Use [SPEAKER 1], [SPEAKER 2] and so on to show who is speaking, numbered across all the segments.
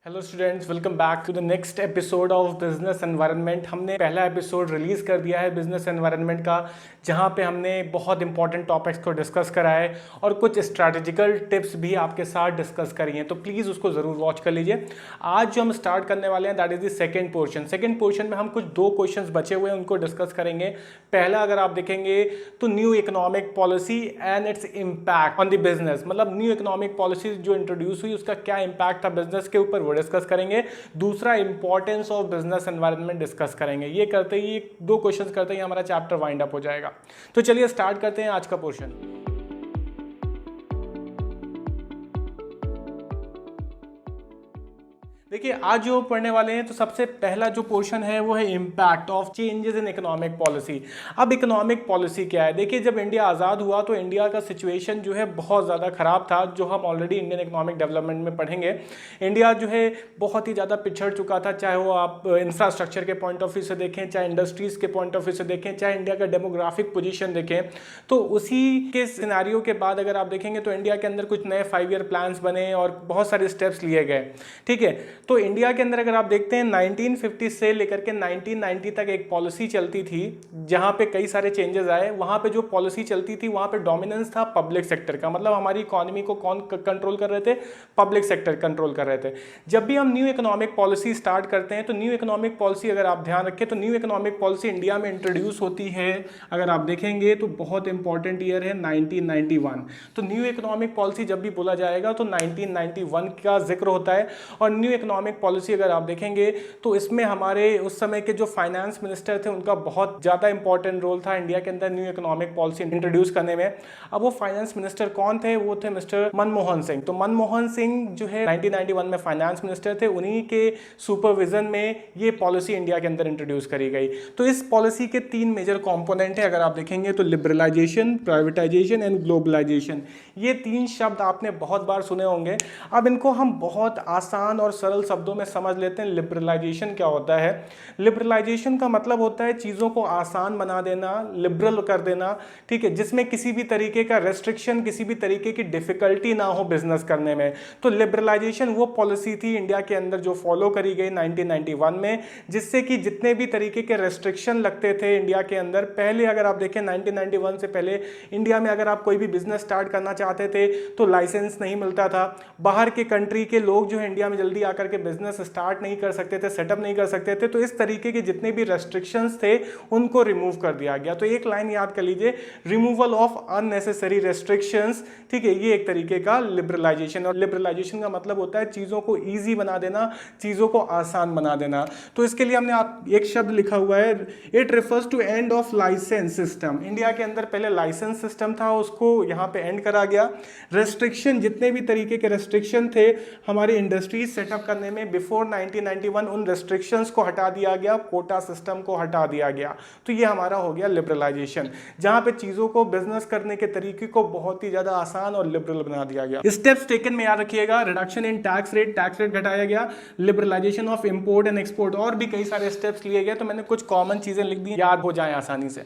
[SPEAKER 1] Hello students, welcome back to the next episode of business environment. हमने पहला episode release कर दिया है बिजनेस एनवायरनमेंट का, जहां पे हमने बहुत इंपॉर्टेंट टॉपिक्स को डिस्कस करा है और कुछ स्ट्रैटेजिकल टिप्स भी आपके साथ डिस्कस करी हैं, तो प्लीज़ उसको ज़रूर वॉच कर लीजिए। आज जो हम स्टार्ट करने वाले हैं that is the second portion. Second portion में हम कुछ दो क्वेश्चंस बचे हुए हैं, उनको डिस्कस करेंगे। पहला अगर आप देखेंगे तो new economic policy and its impact on the business, मतलब न्यू इकोनॉमिक पॉलिसी जो इंट्रोड्यूस हुई उसका क्या इम्पैक्ट था बिजनेस के ऊपर, डिस्कस करेंगे। दूसरा importance of business environment discuss करेंगे। ये करते ही दो क्वेश्चंस करते ही हमारा चैप्टर वाइंड अप हो जाएगा। तो चलिए स्टार्ट करते हैं आज का पोर्शन। देखिए, आज जो पढ़ने वाले हैं तो सबसे पहला जो पोर्शन है वो है impact of changes in economic policy. अब इकोनॉमिक पॉलिसी क्या है? देखिए, जब इंडिया आज़ाद हुआ तो इंडिया का सिचुएशन जो है बहुत ज़्यादा ख़राब था, जो हम ऑलरेडी इंडियन इकोनॉमिक डेवलपमेंट में पढ़ेंगे। इंडिया जो है बहुत ही ज़्यादा पिछड़ चुका था, चाहे वो आप इंफ्रास्ट्रक्चर के पॉइंट ऑफ व्यू से देखें, चाहे इंडस्ट्रीज़ के पॉइंट ऑफ व्यू से देखें, चाहे इंडिया का डेमोग्राफिक पोजीशन देखें। तो उसी के सिनेरियो के बाद अगर आप देखेंगे तो इंडिया के अंदर कुछ नए 5 ईयर प्लान्स बने और बहुत सारे स्टेप्स लिए गए। ठीक है, तो इंडिया के अंदर अगर आप देखते हैं 1950 से लेकर के 1990 तक एक पॉलिसी चलती थी जहां पे कई सारे चेंजेस आए। वहां पे जो पॉलिसी चलती थी वहां पे डोमिनेंस था पब्लिक सेक्टर का, मतलब हमारी इकोनॉमी को कौन कंट्रोल कर रहे थे? पब्लिक सेक्टर कंट्रोल कर रहे थे। जब भी हम न्यू इकोनॉमिक पॉलिसी स्टार्ट करते हैं तो न्यू इकोनॉमिक पॉलिसी अगर आप ध्यान रखें तो न्यू इकोनॉमिक पॉलिसी इंडिया में इंट्रोड्यूस होती है, अगर आप देखेंगे तो बहुत इंपॉर्टेंट ईयर है 1991। तो न्यू इकोनॉमिक पॉलिसी जब भी बोला जाएगा तो 1991 का जिक्र होता है। और न्यू इकोनॉमिक पॉलिसी अगर आप देखेंगे तो इसमें हमारे उस समय के जो फाइनेंस मिनिस्टर थे उनका बहुत ज़्यादा इंपॉर्टेंट रोल था इंडिया के अंदर न्यू इकोनॉमिक पॉलिसी इंट्रोड्यूस करने में। अब वो फाइनेंस मिनिस्टर कौन थे? वो थे मिस्टर मनमोहन सिंह। तो मनमोहन सिंह जो है 1991 में फाइनेंस मिनिस्टर थे, उन्हीं के सुपरविजन में ये पॉलिसी इंडिया के अंदर इंट्रोड्यूस करी गई। तो इस पॉलिसी के 3 मेजर कॉम्पोनेंट है अगर आप देखेंगे तो लिबरलाइजेशन, प्राइवेटाइजेशन एंड ग्लोबलाइजेशन। ये 3 शब्द आपने बहुत बार सुने होंगे। अब इनको हम बहुत आसान और सरल शब्दों में समझ लेते हैं। लिबरलाइजेशन क्या होता है? लिबरलाइजेशन का मतलब होता है चीज़ों को आसान बना देना, लिबरल कर देना, ठीक है, जिसमें किसी भी तरीके का रेस्ट्रिक्शन, किसी भी तरीके की डिफिकल्टी ना हो बिजनेस करने में। तो लिबरलाइजेशन वो पॉलिसी थी इंडिया के अंदर जो फॉलो करी गई 1991 में, जिससे कि जितने भी तरीके के रेस्ट्रिक्शन लगते थे इंडिया के अंदर, पहले अगर आप देखें 1991 से पहले इंडिया में अगर आप कोई भी बिजनेस स्टार्ट करना चाहते थे तो लाइसेंस नहीं मिलता था। बाहर के कंट्री के लोग जो है इंडिया में जल्दी आकर के बिजनेस स्टार्ट नहीं कर सकते थे, सेटअप नहीं कर सकते थे। तो इस तरीके के जितने भी रेस्ट्रिक्शंस थे उनको रिमूव कर दिया गया। तो एक लाइन याद कर लीजिए, रिमूवल ऑफ अननेसेसरी रेस्ट्रिक्शंस। ठीक है, ये एक तरीके का लिबरलाइजेशन। और लिबरलाइजेशन का मतलब होता है चीज़ों को ईजी बना देना, चीज़ों को आसान बना देना। तो इसके लिए हमने आप एक शब्द लिखा हुआ है, it refers to end of licence system. India के अंदर पहले लाइसेंस सिस्टम था, उसको यहाँ पे एंड करा गया। रेस्ट्रिक्शन, जितने भी तरीके के रेस्ट्रिक्शन थे हमारी इंडस्ट्रीज सेटअप करने में बिफोर 1991, उन रेस्ट्रिक्शंस को हटा दिया गया, कोटा सिस्टम को हटा दिया गया। तो ये हमारा हो गया लिबरलाइजेशन, जहां पे चीजों को बिजनेस करने के तरीके को बहुत ही ज्यादा आसान और लिबरल बना दिया गया। स्टेप्स टेकन में याद रखिएगा, रिडक्शन इन टैक्स रेट घटाया गया, liberalisation of import and export, और भी कई सारे स्टेप्स लिए गए। तो मैंने कुछ कॉमन चीजें लिख दी, याद हो जाए आसानी से।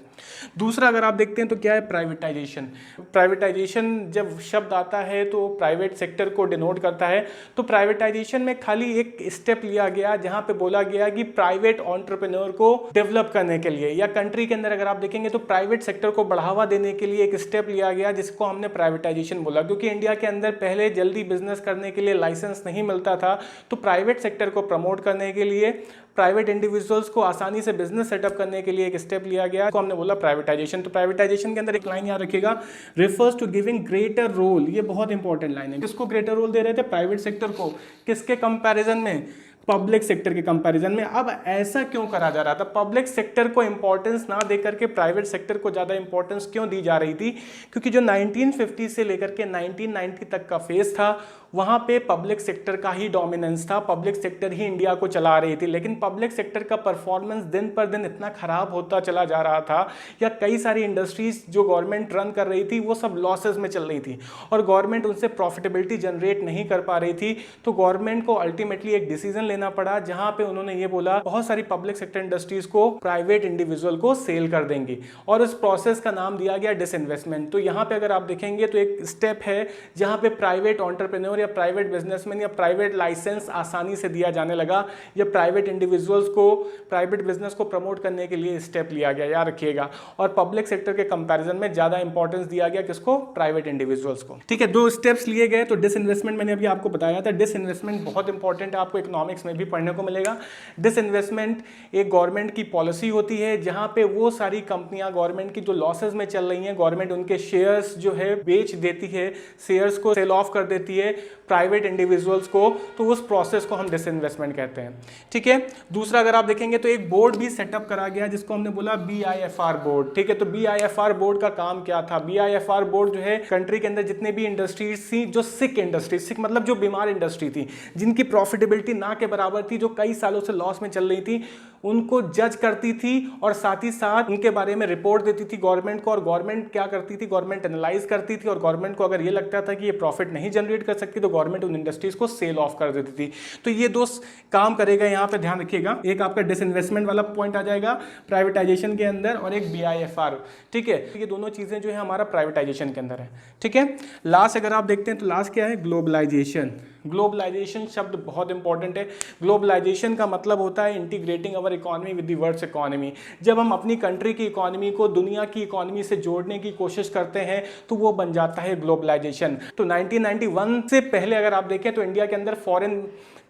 [SPEAKER 1] दूसरा अगर आप देखते हैं तो क्या है? प्राइवेटाइजेशन। प्राइवेटाइजेशन जब शब्द आता है तो प्राइवेट सेक्टर को डिनोट करता है। तो प्राइवेटाइजेशन में खाली एक स्टेप लिया गया जहां पे बोला गया कि प्राइवेट एंटरप्रेन्योर को डेवलप करने के लिए, या कंट्री के अंदर अगर आप देखेंगे तो प्राइवेट सेक्टर को बढ़ावा देने के लिए एक स्टेप लिया गया जिसको हमने प्राइवेटाइजेशन बोला। क्योंकि इंडिया के अंदर पहले जल्दी बिजनेस करने के लिए लाइसेंस नहीं मिलता था, तो प्राइवेट सेक्टर को प्रमोट करने के लिए, प्राइवेट इंडिविजुअल्स को आसानी से बिजनेस सेटअप करने के लिए एक स्टेप लिया गया, को हमने बोला प्राइवेटाइजेशन। तो प्राइवेटाइजेशन के अंदर एक लाइन याद रखिएगा, refers to giving greater role. ये बहुत इंपॉर्टेंट लाइन है। किसको ग्रेटर रोल दे रहे थे? प्राइवेट सेक्टर को। किसके कंपैरिजन में? पब्लिक सेक्टर के कंपैरिजन में। अब ऐसा क्यों करा जा रहा था? पब्लिक सेक्टर को इंपॉर्टेंस ना देकर के प्राइवेट सेक्टर को ज़्यादा इंपॉर्टेंस क्यों दी जा रही थी? क्योंकि जो 1950 से लेकर के 1990 तक का फेज था वहाँ पे पब्लिक सेक्टर का ही डोमिनेंस था, पब्लिक सेक्टर ही इंडिया को चला रही थी। लेकिन पब्लिक सेक्टर का परफॉर्मेंस दिन पर दिन इतना खराब होता चला जा रहा था, या कई सारी इंडस्ट्रीज जो गवर्नमेंट रन कर रही थी वो सब लॉसेस में चल रही थी और गवर्नमेंट उनसे प्रॉफिटेबिलिटी जनरेट नहीं कर पा रही थी। तो गवर्नमेंट को अल्टीमेटली एक डिसीजन लेना पड़ा जहां पे उन्होंने ये बोला बहुत सारी पब्लिक सेक्टर इंडस्ट्रीज को प्राइवेट इंडिविजुअल को सेल कर देंगे, और इस प्रोसेस का नाम दिया गया डिसइन्वेस्टमेंट। तो यहाँ पे अगर आप देखेंगे तो एक स्टेप है जहां पे प्राइवेट एंटरप्रेन्योर या या प्राइवेट बिजनेसमैन या प्राइवेट लाइसेंस आसानी से दिया जाने लगा, या प्राइवेट इंडिविजुअल्स को प्राइवेट बिजनेस को प्रमोट करने के लिए स्टेप लिया गया, याद रखिएगा। और पब्लिक सेक्टर के कंपैरिजन में ज्यादा इंपॉर्टेंस दिया गया किसको? प्राइवेट इंडिविजुअल्स को। ठीक है, 2 स्टेप्स लिए गए। तो डिसइन्वेस्टमेंट मैंने अभी आपको बताया था, डिसइन्वेस्टमेंट बहुत इंपॉर्टेंट है, आपको इकोनॉमिक्स में भी पढ़ने को मिलेगा। डिसइन्वेस्टमेंट एक गवर्नमेंट की पॉलिसी होती है जहां पे वो सारी कंपनियां गवर्नमेंट की जो लॉसेज में चल रही हैं, गवर्नमेंट उनके शेयर्स जो है बेच देती है, शेयर्स को सेल ऑफ कर देती है प्राइवेट इंडिविजुअल्स को, तो उस प्रोसेस को हम डिसइन्वेस्टमेंट कहते हैं। ठीक है, दूसरा अगर आप देखेंगे तो एक बोर्ड भी सेटअप करा गया जिसको हमने बोला BIFR बोर्ड। ठीक है, तो BIFR बोर्ड का काम क्या था? BIFR बोर्ड जो है कंट्री के अंदर जितने भी इंडस्ट्रीज थी, जो सिक इंडस्ट्री, सिक मतलब जो बीमार इंडस्ट्री थी, जिनकी प्रॉफिटेबिलिटी ना के बराबर थी, जो कई सालों से लॉस में चल रही थी, उनको जज करती थी और साथ ही साथ उनके बारे में रिपोर्ट देती थी गवर्नमेंट को। और गवर्नमेंट क्या करती थी? गवर्नमेंट एनालाइज करती थी और गवर्नमेंट को अगर ये लगता था कि ये प्रॉफिट नहीं जनरेट कर सकती तो गवर्नमेंट उन इंडस्ट्रीज को सेल ऑफ कर देती थी। तो ये 2 काम करेगा, यहाँ पे ध्यान रखिएगा। एक आपका डिसइन्वेस्टमेंट वाला पॉइंट आ जाएगा प्राइवेटाइजेशन के अंदर, और एक BIFR। ठीक है, ये दोनों चीजें जो है हमारा प्राइवेटाइजेशन के अंदर है। ठीक है, लास्ट अगर आप देखते हैं तो लास्ट क्या है? ग्लोबलाइजेशन। ग्लोबलाइजेशन शब्द बहुत इंपॉर्टेंट है। ग्लोबलाइजेशन का मतलब होता है integrating our economy with the world's economy. जब हम अपनी कंट्री की इकोनॉमी को दुनिया की इकोनॉमी से जोड़ने की कोशिश करते हैं तो वो बन जाता है ग्लोबलाइजेशन। तो 1991 से पहले अगर आप देखें तो इंडिया के अंदर फॉरेन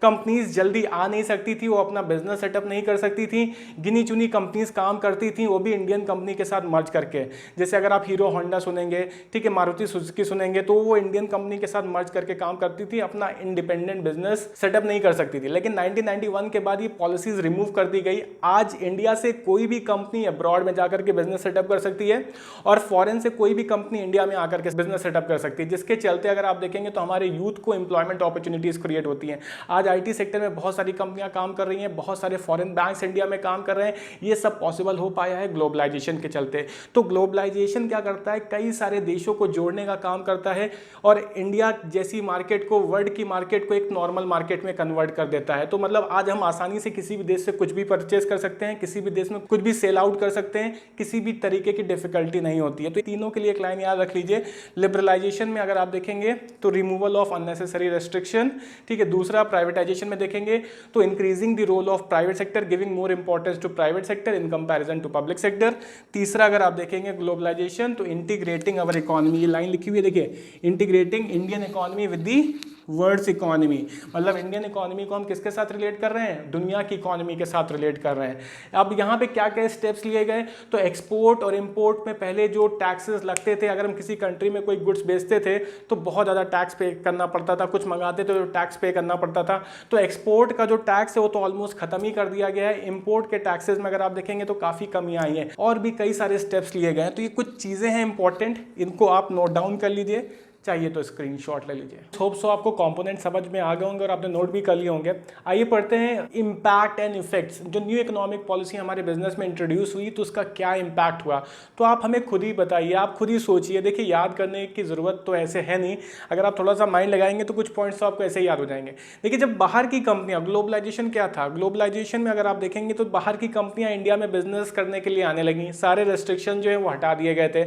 [SPEAKER 1] कंपनीज जल्दी आ नहीं सकती थी, वो अपना बिजनेस सेटअप नहीं कर सकती थी। गिनी चुनी कंपनीज काम करती थी, वो भी इंडियन कंपनी के साथ मर्ज करके। जैसे अगर आप हीरो होंडा सुनेंगे, ठीक है, मारुति सुजुकी सुनेंगे, तो वो इंडियन कंपनी के साथ मर्ज करके काम करती थी, अपना इंडिपेंडेंट बिजनेस सेटअप नहीं कर सकती थी। लेकिन 1991 के बाद ये पॉलिसीज रिमूव कर दी गई। आज इंडिया से कोई भी कंपनी अब्रॉड में जाकर के बिजनेस सेटअप कर सकती है और फॉरेन से कोई भी कंपनी इंडिया में आकर के बिजनेस सेटअप कर सकती है, जिसके चलते अगर आप देखेंगे तो हमारे यूथ को एम्प्लॉयमेंट अपॉर्चुनिटीज क्रिएट होती हैं। आज IT सेक्टर में बहुत सारी कंपनियां काम कर रही हैं, बहुत सारे फॉरेन बैंक्स इंडिया में काम कर रहे हैं। ये सब पॉसिबल हो पाया है ग्लोबलाइजेशन के चलते। तो ग्लोबलाइजेशन क्या करता है? कई सारे देशों को जोड़ने का काम करता है और इंडिया जैसी मार्केट को, वर्ल्ड की मार्केट को एक नॉर्मल मार्केट में कन्वर्ट कर देता है। तो मतलब आज हम आसानी से किसी भी देश से कुछ भी परचेज कर सकते हैं, किसी भी देश में कुछ भी सेल आउट कर सकते हैं, किसी भी तरीके की डिफिकल्टी नहीं होती है। तो तीनों के लिए एक लाइन याद रख लीजिए। लिबरलाइजेशन में अगर आप देखेंगे तो रिमूवल ऑफ अननेसेसरी रेस्ट्रिक्शन, ठीक है। दूसरा प्राइवेटाइजेशन में देखेंगे तो increasing the role of private sector, giving more importance to private sector in comparison to public sector. तीसरा अगर आप देखेंगे ग्लोबलाइजेशन तो इंटीग्रेटिंग अवर इकोनॉमी, ये लाइन लिखी हुई है देखिए, integrating Indian economy with the world's economy. मतलब इंडियन इकोनॉमी को हम किसके साथ रिलेट कर रहे हैं? दुनिया की इकोनॉमी के साथ रिलेट कर रहे हैं। अब यहाँ पे क्या क्या स्टेप्स लिए गए? तो एक्सपोर्ट और इंपोर्ट में पहले जो टैक्सेस लगते थे, अगर हम किसी कंट्री में कोई गुड्स बेचते थे तो बहुत ज़्यादा टैक्स पे करना पड़ता था, कुछ मंगाते थे तो टैक्स पे करना पड़ता था। तो एक्सपोर्ट का जो टैक्स है वो तो ऑलमोस्ट खत्म ही कर दिया गया है। इंपोर्ट के टैक्सेस में अगर आप देखेंगे तो काफ़ी कमियाँ आई हैं और भी कई सारे स्टेप्स लिए गए हैं। तो ये कुछ चीज़ें हैं इंपॉर्टेंट, इनको आप नोट डाउन कर लीजिए, चाहिए तो स्क्रीनशॉट ले लीजिए। होप सो आपको कंपोनेंट समझ में आ गए होंगे और आपने नोट भी कर लिए होंगे। आइए पढ़ते हैं इम्पैक्ट एंड इफेक्ट्स। जो न्यू इकोनॉमिक पॉलिसी हमारे बिजनेस में इंट्रोड्यूस हुई तो उसका क्या इम्पैक्ट हुआ, तो आप हमें खुद ही बताइए, आप खुद ही सोचिए। देखिए याद करने की ज़रूरत तो ऐसे है नहीं, अगर आप थोड़ा सा माइंड लगाएंगे तो कुछ पॉइंट्स तो आपको ऐसे ही याद हो जाएंगे। देखिए जब बाहर की कंपनियां, ग्लोबलाइजेशन क्या था? ग्लोबलाइजेशन में अगर आप देखेंगे तो बाहर की कंपनियां इंडिया में बिजनेस करने के लिए आने लगी, सारे रेस्ट्रिक्शन जो है वो हटा दिए गए थे।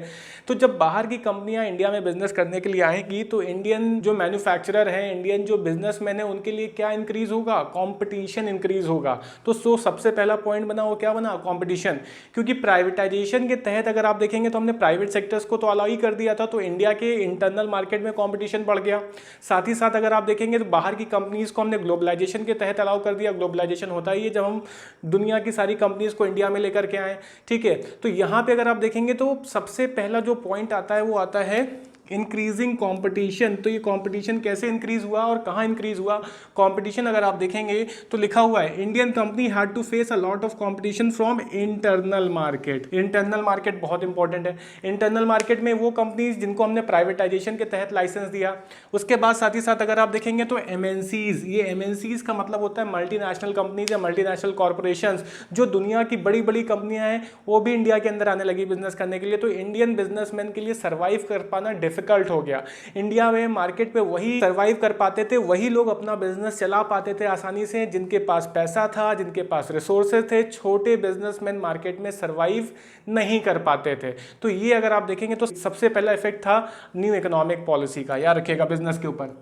[SPEAKER 1] तो जब बाहर की कंपनियां इंडिया में बिजनेस करने के लिए आएंगी तो इंडियन जो मैन्युफैक्चरर हैं, इंडियन जो बिजनेसमैन है, उनके लिए क्या इंक्रीज होगा? कंपटीशन इंक्रीज होगा। तो सबसे पहला पॉइंट बना वो क्या बना? कंपटीशन। क्योंकि प्राइवेटाइजेशन के तहत अगर आप देखेंगे तो हमने प्राइवेट सेक्टर्स को तो अलाउ ही कर दिया था, तो इंडिया के इंटरनल मार्केट में कंपटीशन बढ़ गया। साथ ही साथ अगर आप देखेंगे तो बाहर की कंपनीज को हमने ग्लोबलाइजेशन के तहत अलाउ कर दिया। ग्लोबलाइजेशन होता ही है जब हम दुनिया की सारी कंपनीज को इंडिया में लेकर के आए, ठीक है। तो यहाँ पे अगर आप देखेंगे तो सबसे पहला जो पॉइंट आता है वो आता है इंक्रीजिंग कंपटीशन। तो ये कंपटीशन कैसे इंक्रीज हुआ और कहाँ इंक्रीज हुआ? कंपटीशन अगर आप देखेंगे तो लिखा हुआ है Indian company had to face a lot of competition from internal market. Internal market बहुत इंपॉर्टेंट है। इंटरनल मार्केट में वो कंपनीज जिनको हमने प्राइवेटाइजेशन के तहत लाइसेंस दिया। उसके बाद साथ ही साथ अगर आप देखेंगे तो एमएनसीज, ये एमएनसीज का मतलब होता है मल्टीनेशनल कंपनीज या मल्टीनेशनल कॉर्पोरेशंस। जो दुनिया की बड़ी बड़ी कंपनियां हैं वो भी इंडिया के अंदर आने लगी बिजनेस करने के लिए। तो इंडियन बिजनेसमैन के लिए सर्वाइव कर पाना डिफिकल्ट हो गया। इंडिया में मार्केट पे वही सर्वाइव कर पाते थे, वही लोग अपना बिजनेस चला पाते थे आसानी से जिनके पास पैसा था, जिनके पास रिसोर्सेज थे। छोटे बिजनेसमैन मार्केट में सर्वाइव नहीं कर पाते थे। तो ये अगर आप देखेंगे तो सबसे पहला इफेक्ट था न्यू इकोनॉमिक पॉलिसी का, याद रखिएगा बिजनेस के ऊपर।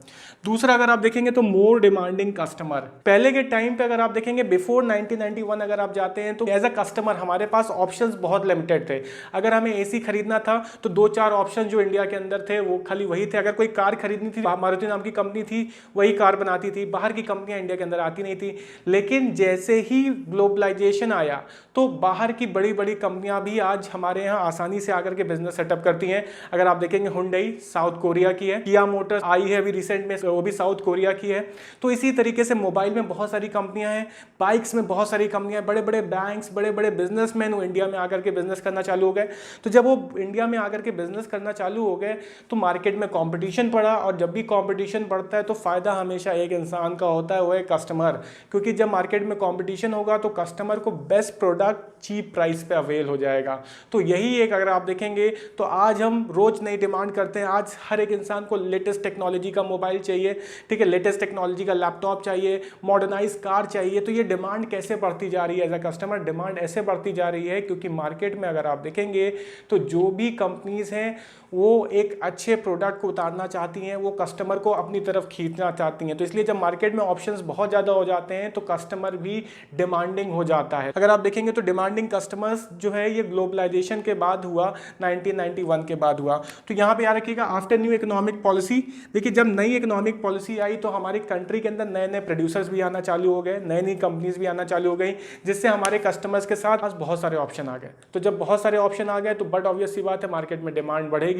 [SPEAKER 1] दूसरा अगर आप देखेंगे तो मोर डिमांडिंग कस्टमर। पहले के टाइम पे अगर आप देखेंगे बिफोर 1991 अगर आप जाते हैं तो एज अ कस्टमर हमारे पास ऑप्शंस बहुत लिमिटेड थे। अगर हमें एसी खरीदना था तो 2-4 ऑप्शन जो इंडिया के अंदर थे वो खाली वही थे। अगर कोई कार खरीदनी थी, मारुति नाम की कंपनी थी वही कार बनाती थी, बाहर की कंपनियां इंडिया के अंदर आती नहीं थी। लेकिन जैसे ही ग्लोबलाइजेशन आया तो बाहर की बड़ी बड़ी कंपनियां भी आज हमारे यहाँ आसानी से आकर के बिजनेस सेटअप करती हैं। अगर आप देखेंगे हुंडई साउथ कोरिया की है, किया मोटर्स आई है अभी रिसेंट में, वो भी साउथ कोरिया की है। तो इसी तरीके से मोबाइल में बहुत सारी कंपनियां हैं, बाइक्स में बहुत सारी कंपनियां, बड़े बड़े बैंक्स, बड़े बड़े बिजनेसमैन वो इंडिया में आकर के बिजनेस करना चालू हो गए। तो जब वो इंडिया में आकर के बिजनेस करना चालू हो गए तो मार्केट में कंपटीशन पड़ा, और जब भी कंपटीशन बढ़ता है तो फायदा हमेशा एक इंसान का होता है, वो है कस्टमर। क्योंकि जब मार्केट में कंपटीशन होगा तो कस्टमर को बेस्ट प्रोडक्ट चीप प्राइस पे अवेल हो जाएगा। तो यही एक अगर आप देखेंगे तो आज हम रोज नई डिमांड करते हैं। आज हर एक इंसान को लेटेस्ट टेक्नोलॉजी का मोबाइल चाहिए, ठीक है, लेटेस्ट टेक्नोलॉजी का लैपटॉप चाहिए, मॉडर्नाइज कार चाहिए। तो ये डिमांड कैसे बढ़ती जा रही है? एज अ कस्टमर डिमांड ऐसे बढ़ती जा रही है क्योंकि मार्केट में अगर आप देखेंगे तो जो भी कंपनीज हैं वो एक अच्छे प्रोडक्ट को उतारना चाहती हैं, वो कस्टमर को अपनी तरफ खींचना चाहती हैं। तो इसलिए जब मार्केट में ऑप्शंस बहुत ज़्यादा हो जाते हैं तो कस्टमर भी डिमांडिंग हो जाता है। अगर आप देखेंगे तो डिमांडिंग कस्टमर्स जो है ये ग्लोबलाइजेशन के बाद हुआ, 1991 के बाद हुआ। तो यहाँ पे याद रखिएगा आफ्टर न्यू इकोनॉमिक पॉलिसी, देखिए जब नई इकोनॉमिक पॉलिसी आई तो हमारी कंट्री के अंदर नए नए प्रोड्यूसर्स भी आना चालू हो गए, नई नई कंपनीज भी आना चालू हो गई, जिससे हमारे कस्टमर्स के साथ बहुत सारे ऑप्शन आ गए। तो जब बहुत सारे ऑप्शन आ गए तो बट ऑब्वियस सी बात है मार्केट में डिमांड बढ़ेगी।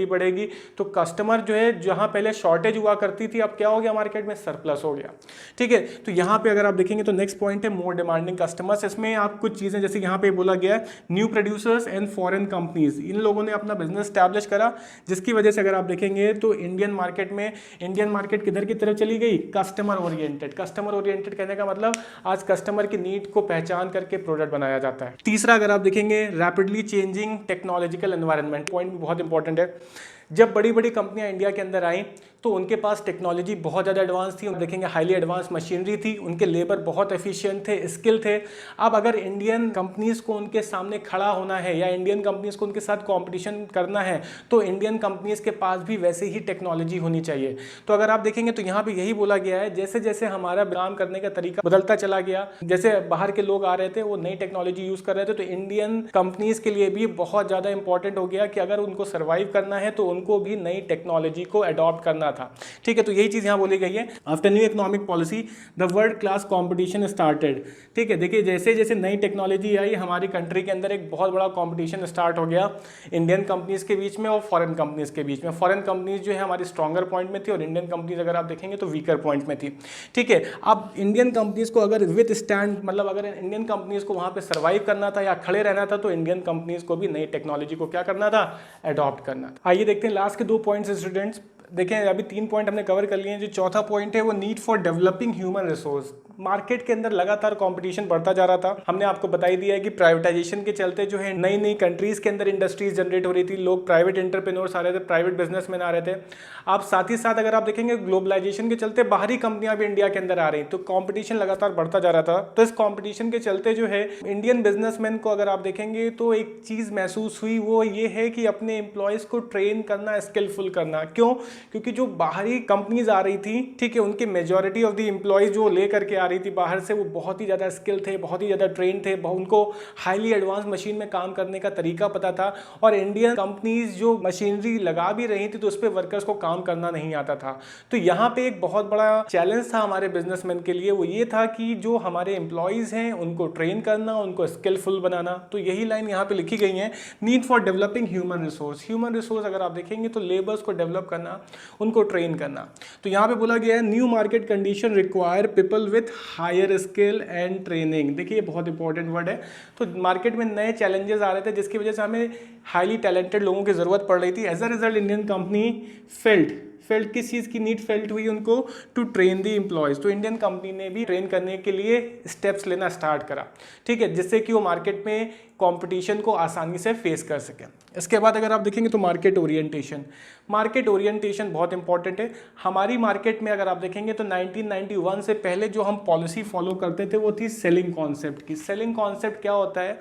[SPEAKER 1] तो कस्टमर जो है जहां पहले शॉर्टेज हुआ करती थी अब क्या हो गया, मार्केट में सरप्लस हो गया, ठीक है। तो यहां पे अगर आप देखेंगे तो नेक्स्ट पॉइंट है मोर डिमांडिंग कस्टमर्स। इसमें आप कुछ चीजें जैसे यहां पे बोला गया है new producers and foreign companies, इन लोगों ने अपना बिजनेस स्टैब्लिश करा, जिसकी वजह से अगर आप देखेंगे तो इंडियन मार्केट किधर की तरफ चली गई, कस्टमर ओरिएंटेड। कस्टमर ओरिएंटेड कहने का मतलब आज कस्टमर की नीड को पहचान करके प्रोडक्ट बनाया जाता है। तीसरा अगर आप देखेंगे rapidly changing technological environment, point भी बहुत इंपॉर्टेंट है। जब बड़ी बड़ी कंपनियां इंडिया के अंदर आई तो उनके पास टेक्नोलॉजी बहुत ज़्यादा एडवांस थी, देखेंगे हाईली एडवांस मशीनरी थी, उनके लेबर बहुत एफिशिएंट थे, स्किल थे। अब अगर इंडियन कंपनीज को उनके सामने खड़ा होना है या इंडियन कंपनीज को उनके साथ कंपटीशन करना है तो इंडियन कंपनीज के पास भी वैसे ही टेक्नोलॉजी होनी चाहिए। तो अगर आप देखेंगे तो यहाँ पे यही बोला गया है, जैसे जैसे हमारा काम करने का तरीका बदलता चला गया, जैसे बाहर के लोग आ रहे थे वो नई टेक्नोलॉजी यूज़ कर रहे थे, तो इंडियन कंपनीज के लिए भी बहुत ज़्यादा इंपॉर्टेंट हो गया कि अगर उनको सर्वाइव करना है तो उनको भी नई टेक्नोलॉजी को अडॉप्ट करना था, ठीक है। तो यही चीज यहां बोली गई है after new economic policy the world class competition started, ठीक है। देखिए जैसे जैसे नई टेक्नोलॉजी आई हमारी कंट्री के अंदर एक बहुत बड़ा कंपटीशन स्टार्ट हो गया इंडियन कंपनीज के बीच में और फॉरेन कंपनीज के बीच में। फॉरेन कंपनीज जो है हमारी स्ट्रॉन्गर पॉइंट में थी और इंडियन कंपनीज अगर आप देखेंगे तो वीकर पॉइंट में थी, ठीक है। अब इंडियन कंपनीज को अगर विद स्टैंड मतलब अगर इंडियन कंपनीज को वहां पे सर्वाइव करना था या खड़े रहना था तो इंडियन कंपनीज को भी नई टेक्नोलॉजी को क्या करना था, अडॉप्ट करना था। आइए देखते हैं लास्ट के 2 पॉइंट्स स्टूडेंट्स। देखें अभी 3 पॉइंट हमने कवर कर लिए हैं। जो चौथा पॉइंट है वो need for developing human resource. Market के अंदर लगातार कंपटीशन बढ़ता जा रहा था। हमने आपको बताई दिया है कि प्राइवेटाइजेशन के चलते जो है नई नई कंट्रीज के अंदर इंडस्ट्रीज जनरेट हो रही थी, लोग प्राइवेट एंटरप्रेन्योर्स आ रहे थे, प्राइवेट बिजनेसमैन आ रहे थे। आप साथ ही साथ अगर आप देखेंगे ग्लोबलाइजेशन के चलते बाहरी कंपनियां भी इंडिया के अंदर आ रही, तो कंपटीशन लगातार बढ़ता जा रहा था। तो इस कंपटीशन के चलते जो है इंडियन बिजनेसमैन को अगर आप देखेंगे तो एक चीज महसूस हुई, वो ये है कि अपने एम्प्लॉयज को ट्रेन करना, स्किलफुल करना। क्यों? क्योंकि जो बाहरी कंपनीज आ रही थी, ठीक है, उनके मेजॉरिटी ऑफ द एम्प्लॉयज जो लेकर के आ रही थी बाहर से, वो बहुत ही ज़्यादा स्किल थे, बहुत ही ज़्यादा ट्रेन थे, उनको हाईली एडवांस मशीन में काम करने का तरीका पता था। और इंडियन कंपनीज जो मशीनरी लगा भी रही थी तो उस पर वर्कर्स को काम करना नहीं आता था। तो यहाँ पे एक बहुत बड़ा चैलेंज था हमारे बिजनेसमैन के लिए, वो ये था कि जो हमारे एम्प्लॉयज हैं उनको ट्रेन करना, उनको स्किलफुल बनाना। तो यही लाइन यहाँ पे लिखी गई है, need for developing human resource. Human resource अगर आप देखेंगे तो लेबर्स को डेवलप करना, उनको ट्रेन करना। तो यहाँ पे बोला गया है new market condition require people with higher skill and training. देखिए बहुत इंपॉर्टेंट वर्ड है। तो मार्केट में नए चैलेंजेस आ रहे थे जिसकी वजह से हमें हाईली टैलेंटेड लोगों की जरूरत पड़ रही थी। As a result Indian company felt, किस चीज़ की नीड फेल्ट हुई उनको? To train the employees. तो इंडियन कंपनी ने भी ट्रेन करने के लिए स्टेप्स लेना स्टार्ट करा, ठीक है, जिससे कि वो मार्केट में कंपटीशन को आसानी से फेस कर सकें। इसके बाद अगर आप देखेंगे तो मार्केट ओरिएंटेशन बहुत इंपॉर्टेंट है। हमारी मार्केट में अगर आप देखेंगे तो 1991 से पहले जो हम पॉलिसी फॉलो करते थे वो थी सेलिंग कॉन्सेप्ट की। सेलिंग कॉन्सेप्ट क्या होता है?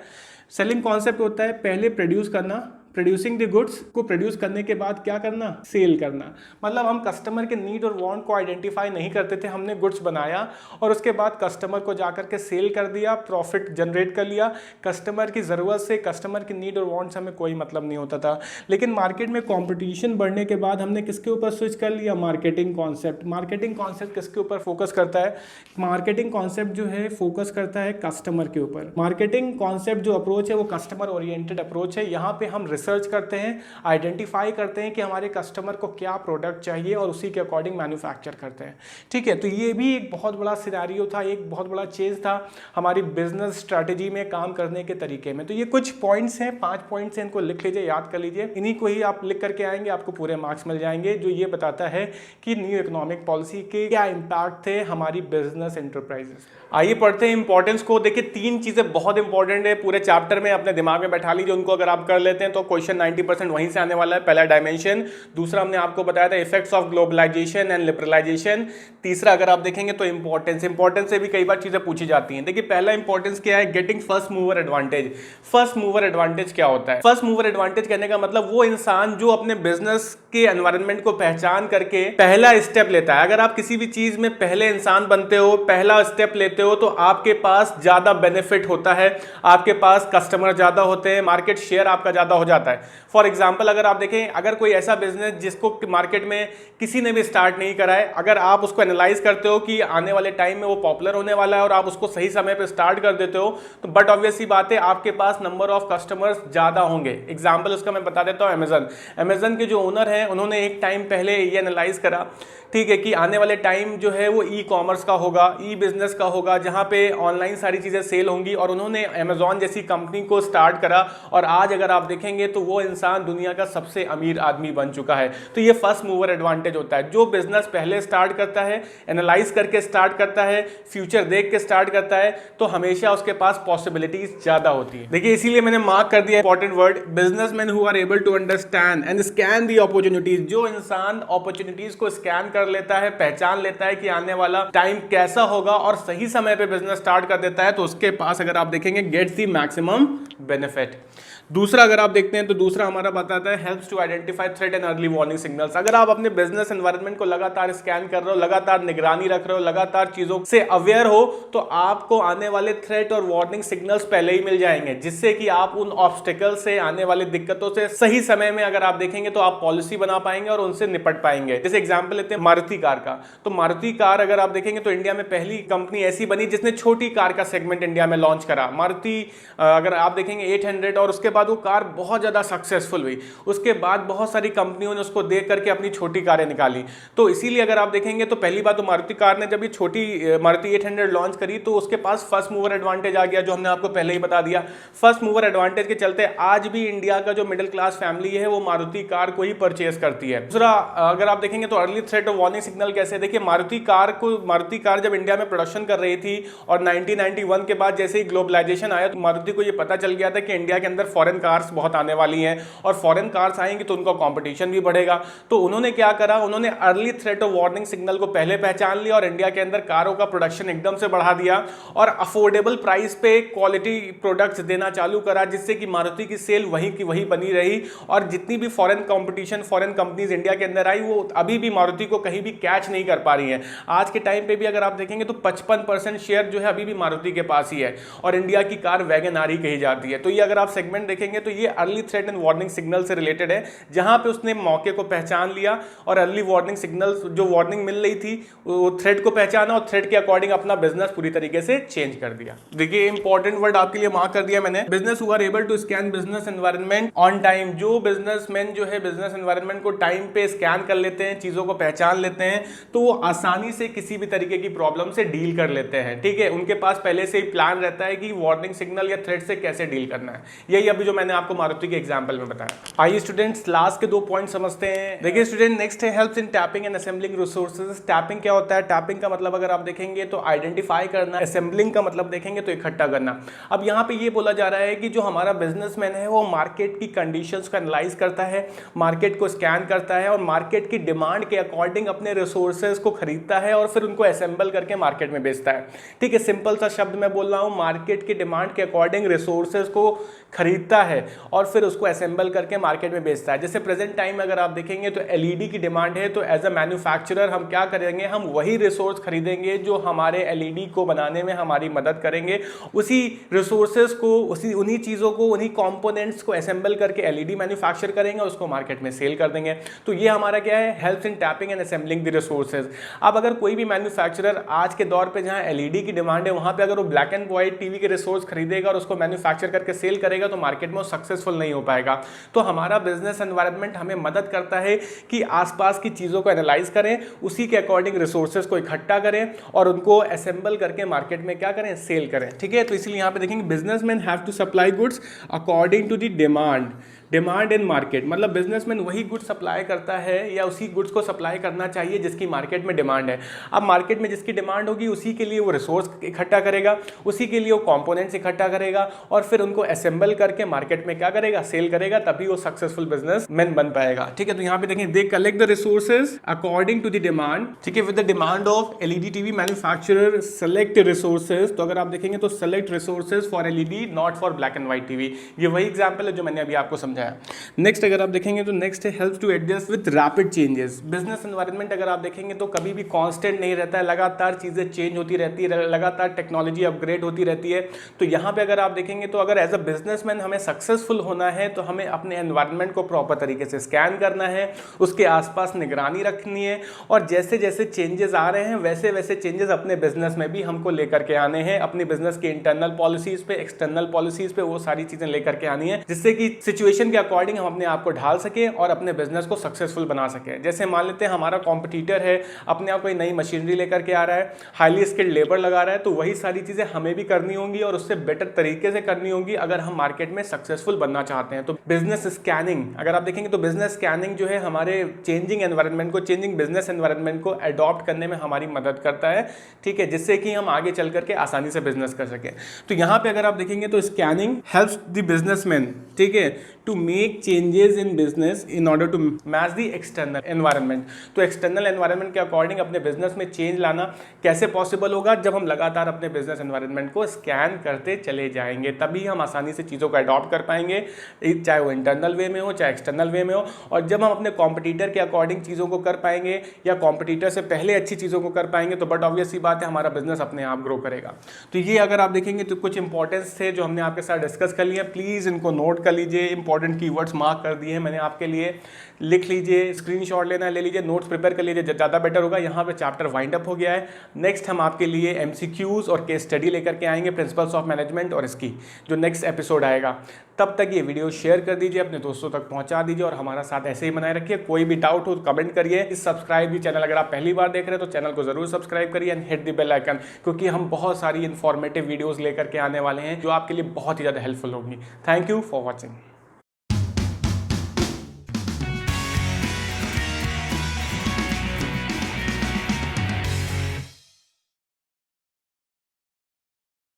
[SPEAKER 1] सेलिंग कॉन्सेप्ट होता है पहले प्रोड्यूस करना, प्रोड्यूसिंग द गुड्स को प्रोड्यूस करने के बाद क्या करना? सेल करना। मतलब हम कस्टमर के नीड और वांट को आइडेंटिफाई नहीं करते थे, हमने गुड्स बनाया और उसके बाद कस्टमर को जाकर के सेल कर दिया, प्रॉफिट जनरेट कर लिया। कस्टमर की ज़रूरत से, कस्टमर की नीड और वांट से हमें कोई मतलब नहीं होता था। लेकिन मार्केट में कॉम्पिटिशन बढ़ने के बाद हमने किसके ऊपर स्विच कर लिया? Marketing concept. मार्केटिंग कॉन्सेप्ट किसके ऊपर फोकस करता है? मार्केटिंग कॉन्सेप्ट जो है फोकस करता है कस्टमर के ऊपर। मार्केटिंग कॉन्सेप्ट जो अप्रोच है वो कस्टमर ओरिएंटेड अप्रोच है। यहाँ पे हम रिसर्च करते हैं, आइडेंटिफाई करते हैं कि हमारे कस्टमर को क्या प्रोडक्ट चाहिए और उसी के अकॉर्डिंग मैन्युफैक्चर करते हैं, ठीक है। तो ये भी एक बहुत बड़ा सिनेरियो था, एक बहुत बड़ा चेंज था हमारी बिजनेस स्ट्रैटेजी में काम करने के तरीके में। तो ये कुछ पॉइंट्स हैं, 5 पॉइंट्स हैं, इनको लिख लीजिए, याद कर लीजिए। इन्हीं को ही आप लिख करके आएंगे, आपको पूरे मार्क्स मिल जाएंगे, जो ये बताता है कि न्यू इकोनॉमिक पॉलिसी के क्या इम्पैक्ट थे हमारी बिजनेस एंटरप्राइजेस। आइए पढ़ते हैं इंपॉर्टेंस को। देखिए 3 चीजें बहुत इंपॉर्टेंट है पूरे चैप्टर में, अपने दिमाग में बैठा लीजिए उनको। अगर आप कर लेते हैं तो क्वेश्चन 90% वहीं से आने वाला है। पहला डायमेंशन, दूसरा हमने आपको बताया था effects of globalisation and liberalisation, तीसरा अगर आप देखेंगे तो इंपॉर्टेंस से भी कई बार चीजें पूछी जाती हैं। देखिए पहला इंपॉर्टेंस क्या है? Getting first mover advantage. First mover advantage क्या होता है? फर्स्ट मूवर एडवांटेज कहने का मतलब वो इंसान जो अपने बिजनेस के एनवायरनमेंट को पहचान करके पहला स्टेप लेता है। अगर आप किसी भी चीज में पहले इंसान बनते हो, पहला स्टेप लेते हो, तो आपके पास ज्यादा बेनिफिट होता है, आपके पास कस्टमर ज्यादा होते हैं, मार्केट शेयर आपका ज्यादा हो जाता है। फॉर एग्जाम्पल अगर आप देखें, अगर कोई ऐसा बिजनेस जिसको मार्केट में किसी ने भी स्टार्ट नहीं करा है, अगर आप उसको एनालाइज करते हो कि आने वाले टाइम में वो पॉपुलर होने वाला है और आप उसको सही समय पे स्टार्ट कर देते हो, तो बट ऑब्वियस सी बात है आपके पास नंबर ऑफ कस्टमर्स ज्यादा होंगे। एग्जाम्पल उसका मैं बता देता हूं, अमेजन के जो ओनर हैं उन्होंने एक टाइम पहले ये एनालाइज करा, ठीक है, कि आने वाले टाइम जो है वो ई कॉमर्स का होगा, ई बिजनेस का होगा, जहां पे ऑनलाइन सारी चीजें सेल होंगी, और उन्होंने अमेजॉन जैसी कंपनी को स्टार्ट करा और आज अगर आप देखेंगे तो वो इंसान दुनिया का सबसे अमीर आदमी बन चुका है। तो ये फर्स्ट मूवर एडवांटेज होता है। जो बिजनेस पहले स्टार्ट करता है, एनालाइज करके स्टार्ट करता है, फ्यूचर देख के स्टार्ट करता है, तो हमेशा उसके पास पॉसिबिलिटीज ज्यादा होती है। देखिए इसीलिए मैंने मार्क कर दिया important word, businessman who are able to understand and scan the opportunities. जो इंसान अपॉर्चुनिटीज को स्कैन कर लेता है, पहचान लेता है कि आने वाला टाइम कैसा होगा और सही समय पे बिजनेस स्टार्ट कर देता है, तो उसके पास अगर आप देखेंगे गेट्स द मैक्सिमम बेनिफिट। दूसरा अगर आप देखते हैं तो दूसरा हमारा बताता है helps to identify threat and early warning signals. अगर आप अपने बिजनेस एनवायरनमेंट को लगातार स्कैन कर रहे हो, लगातार निगरानी रख रहे हो, लगातार चीजों से अवेयर हो, तो आपको आने वाले थ्रेट और वार्निंग सिग्नल्स पहले ही मिल जाएंगे, जिससे कि आप उन ऑब्स्टिकल से, आने वाली दिक्कतों से सही समय में अगर आप देखेंगे तो आप पॉलिसी बना पाएंगे और उनसे निपट पाएंगे। जैसे एग्जाम्पल लेते हैं मारुति कार का, तो मारुति कार अगर आप देखेंगे तो इंडिया में पहली कंपनी ऐसी बनी जिसने छोटी कार का सेगमेंट इंडिया में लॉन्च करा। मारुति अगर आप देखेंगे 800, और उसके बाद वो कार बहुत ज्यादा सक्सेसफुल हुई। उसके बाद बहुत सारी कंपनियों ने उसको देख करके अपनी छोटी कारें निकाली। तो इसीलिए अगर आप देखेंगे तो पहली बात तो मारुति कार ने जब ये छोटी मारुति 800 लॉन्च करी तो उसके पास फर्स्ट मूवर एडवांटेज आ गया, जो हमने आपको पहले ही बता दिया। फर्स्ट मूवर एडवांटेज के चलते आज भी इंडिया का जो मिडिल क्लास फैमिली है वो मारुति कार को ही परचेज करती है। दूसरा अगर आप देखेंगे तो अर्ली थ्रेट और वार्निंग सिग्नल कैसे, देखिए मारुति कार जब इंडिया में प्रोडक्शन कर रही थी और 1991 के बाद जैसे ही ग्लोबलाइजेशन आया तो मारुति को ये पता चल गया था कि इंडिया के अंदर फॉरेन कार्स बहुत आने वाली हैं और फॉरेन कार्स आएंगी तो उनका कंपटीशन भी बढ़ेगा। तो उन्होंने क्या करा, उन्होंने अर्ली थ्रेट और वार्निंग सिग्नल को पहले पहचान लिया और इंडिया के अंदर कारों का प्रोडक्शन एकदम से बढ़ा दिया और अफोर्डेबल प्राइस पे क्वालिटी प्रोडक्ट्स देना चालू करा, जिससे कि मारुति की सेल वही की वही बनी रही और जितनी भी foreign competition, foreign companies India के अंदर आई वो अभी भी मारुति को कहीं भी कैच नहीं कर पा रही है। आज के टाइम पे भी अगर आप देखेंगे तो 55% शेयर जो है अभी भी मारुति के पास ही है और इंडिया की कार वैगन आर ही कही जाती है। तो ये अगर आप सेगमेंट देखेंगे तो ये early threat and warning signal से रिलेटेड है, जहां पे उसने मौके को पहचान लिया और अर्ली वार्निंग सिग्नल जो वार्निंग मिल रही थी वो थ्रेट को पहचाना और थ्रेट के अकॉर्डिंग अपना बिजनेस पूरी तरीके से चेंज कर दिया। देखिए इंपॉर्टेंट वर्ड आपके लिए मार्क कर दिया मैंने, business who are able to scan business environment on time. जो बिजनेसमैन जो है बिजनेस एनवायरनमेंट को टाइम पे स्कैन कर लेते हैं, चीजों को पहचान लेते हैं, तो वो आसानी से किसी भी तरीके की प्रॉब्लम से डील कर लेते हैं। ठीक है, उनके पास पहले से ही प्लान रहता है कि वार्निंग सिग्नल या थ्रेट से कैसे डील करना है। यही अभी जो मैंने आपको मारुति के एग्जाम्पल में बताया। आइए स्टूडेंट्स लास्ट के 2 पॉइंट समझते हैं। देखिए स्टूडेंट नेक्स्ट है helps in tapping and assembling resources. Tapping क्या होता है? टैपिंग का मतलब अगर आप देखेंगे तो आइडेंटिफाई करना, असेंबलिंग का मतलब देखेंगे तो इकट्ठा करना। अब यहाँ पे ये बोला जा रहा है कि जो हमारा बिजनेसमैन है वो मार्केट की कंडीशंस को एनालाइज करता है, मार्केट को स्कैन करता है और मार्केट की डिमांड के अकॉर्डिंग अपने रिसोर्सेज को खरीदता है और फिर उनको असेंबल करके मार्केट में बेचता है। ठीक है, सिंपल सा शब्द मैं बोल रहा हूँ, मार्केट की डिमांड के अकॉर्डिंग रिसोर्सेज को खरीदता है और फिर उसको असेंबल करके मार्केट में बेचता है। जैसे प्रेजेंट टाइम में अगर आप देखेंगे तो एलईडी की डिमांड है, तो एज अ मैन्युफैक्चरर हम क्या करेंगे, हम वही रिसोर्स खरीदेंगे जो हमारे एलईडी को बनाने में हमारी मदद करेंगे। उसी रिसोर्सेज को, उन्हीं चीज़ों को, उन्हीं कंपोनेंट्स को असेंबल करके एलईडी मैन्युफैक्चर करेंगे और उसको मार्केट में सेल कर देंगे। तो ये हमारा क्या है, helps in tapping and assembling the resources. अब अगर कोई भी मैन्युफैक्चरर आज के दौर पे जहां एलईडी की डिमांड है वहां पे अगर वो ब्लैक एंड व्हाइट टीवी के रिसोर्स खरीदेगा और उसको मैन्युफैक्चर करके सेल करेगा तो मार्केट में वो सक्सेसफुल नहीं हो पाएगा। तो हमारा बिजनेस एनवायरनमेंट हमें मदद करता है कि आसपास की चीज़ों को एनालाइज करें, उसी के अकॉर्डिंग रिसोर्सेज को इकट्ठा करें और उनको असेंबल करके मार्केट में क्या करें, सेल करें। ठीक है, तो इसलिए यहाँ पे देखेंगे businessman have to supply goods according to the demand in market. मतलब बिजनेसमैन वही गुड्स सप्लाई करता है या उसी गुड्स को सप्लाई करना चाहिए जिसकी मार्केट में डिमांड है। अब मार्केट में जिसकी डिमांड होगी उसी के लिए वो रिसोर्स इकट्ठा करेगा, उसी के लिए वो कंपोनेंट्स इकट्ठा करेगा और फिर उनको असेंबल करके मार्केट में क्या करेगा, सेल करेगा, तभी वो सक्सेसफुल बिजनेसमैन बन पाएगा। ठीक है, तो यहाँ पे देखें they collect the resources according to the demand. ठीक है, with the demand of LED TV manufacturer select resources. तो अगर आप देखेंगे तो select resources for LED not for black and white TV. ये वही एग्जाम्पल है जो मैंने अभी आपको समझाया। नेक्स्ट अगर आप देखेंगे तो नेक्स्ट है helps to adjust with rapid changes. Business environment अगर आप देखेंगे तो कभी भी कांस्टेंट नहीं रहता है, लगातार चीजें चेंज होती रहती है, लगातार टेक्नोलॉजी अपग्रेड होती रहती है। तो यहाँ पे अगर आप देखेंगे तो अगर एज अ बिजनेसमैन हमें सक्सेसफुल होना है तो हमें अपने एनवायरनमेंट को प्रॉपर तरीके से स्कैन करना है, उसके आसपास निगरानी रखनी है और जैसे जैसे चेंजेस आ रहे हैं वैसे वैसे चेंजेस अपने बिजनेस में भी हमको लेकर के आने हैं। अपनी बिजनेस की इंटरनल पॉलिसीज पे, एक्सटर्नल पॉलिसीज पे वो सारी चीजें लेकर के आनी है जिससे कि सिचुएशन के अकॉर्डिंग हम अपने आप को ढाल सके और अपने बिजनेस को सक्सेसफुल बना सके। जैसे मान लेते हैं हमारा कॉम्पिटिटर है, अपने आप कोई नई मशीनरी लेकर के आ रहा है, हाईली स्किल्ड लेबर लगा रहा है, तो वही सारी चीजें हमें भी करनी होंगी और उससे बेटर तरीके से करनी होंगी अगर हम मार्केट में सक्सेसफुल बनना चाहते हैं। तो बिजनेस स्कैनिंग अगर आप देखेंगे तो बिजनेस स्कैनिंग जो है हमारे चेंजिंग एनवायरनमेंट को, चेंजिंग बिजनेस एनवायरनमेंट को अडॉप्ट करने में हमारी मदद करता है। ठीक है, जिससे कि हम आगे चल करके आसानी से बिजनेस कर सकें। तो यहाँ पे अगर आप देखेंगे तो स्कैनिंग हेल्प्स द बिजनेसमैन, ठीक है, to make changes in business in order to match the external environment. तो एक्सटर्नल एनवायरनमेंट के अकॉर्डिंग अपने बिजनेस में चेंज लाना कैसे पॉसिबल होगा, जब हम लगातार अपने बिजनेस एनवायरनमेंट को स्कैन करते चले जाएंगे, तभी हम आसानी से चीज़ों को अडॉप्ट कर पाएंगे, चाहे वो इंटरनल वे में हो चाहे एक्सटर्नल वे में हो। और जब हम अपने कॉम्पिटिटर के अकॉर्डिंग चीज़ों को कर पाएंगे या कॉम्पिटिटर से पहले अच्छी चीज़ों को कर पाएंगे तो बट ऑब्वियस सी बात है हमारा बिजनेस अपने आप ग्रो करेगा। तो ये अगर आप देखेंगे तो कुछ इंपॉर्टेंस थे जो हमने आपके साथ डिस्कस कर लिए। प्लीज़ इनको नोट कर लीजिए, इंपॉर्टेंट कीवर्ड्स मार्क कर दिए हैं मैंने आपके लिए, लिख लीजिए, स्क्रीनशॉट लेना है ले लीजिए, नोट्स प्रिपेयर कर लीजिए, ज़्यादा बेटर होगा। यहाँ पे चैप्टर वाइंड अप हो गया है। नेक्स्ट हम आपके लिए एमसीक्यूज और केस स्टडी लेकर के आएंगे, प्रिंसिपल्स ऑफ मैनेजमेंट और इसकी जो नेक्स्ट एपिसोड आएगा। तब तक ये वीडियो शेयर कर दीजिए, अपने दोस्तों तक पहुंचा दीजिए और हमारा साथ ऐसे ही बनाए रखिए। कोई भी डाउट हो तो कमेंट करिए। इस सब्सक्राइब भी चैनल, अगर आप पहली बार देख रहे हैं तो चैनल को जरूर सब्सक्राइब करिए and hit the bell icon, क्योंकि हम बहुत सारी इंफॉर्मेटिव वीडियोस लेकर के आने वाले हैं जो आपके लिए बहुत ही ज़्यादा हेल्पफुल होंगी। Thank you for watching.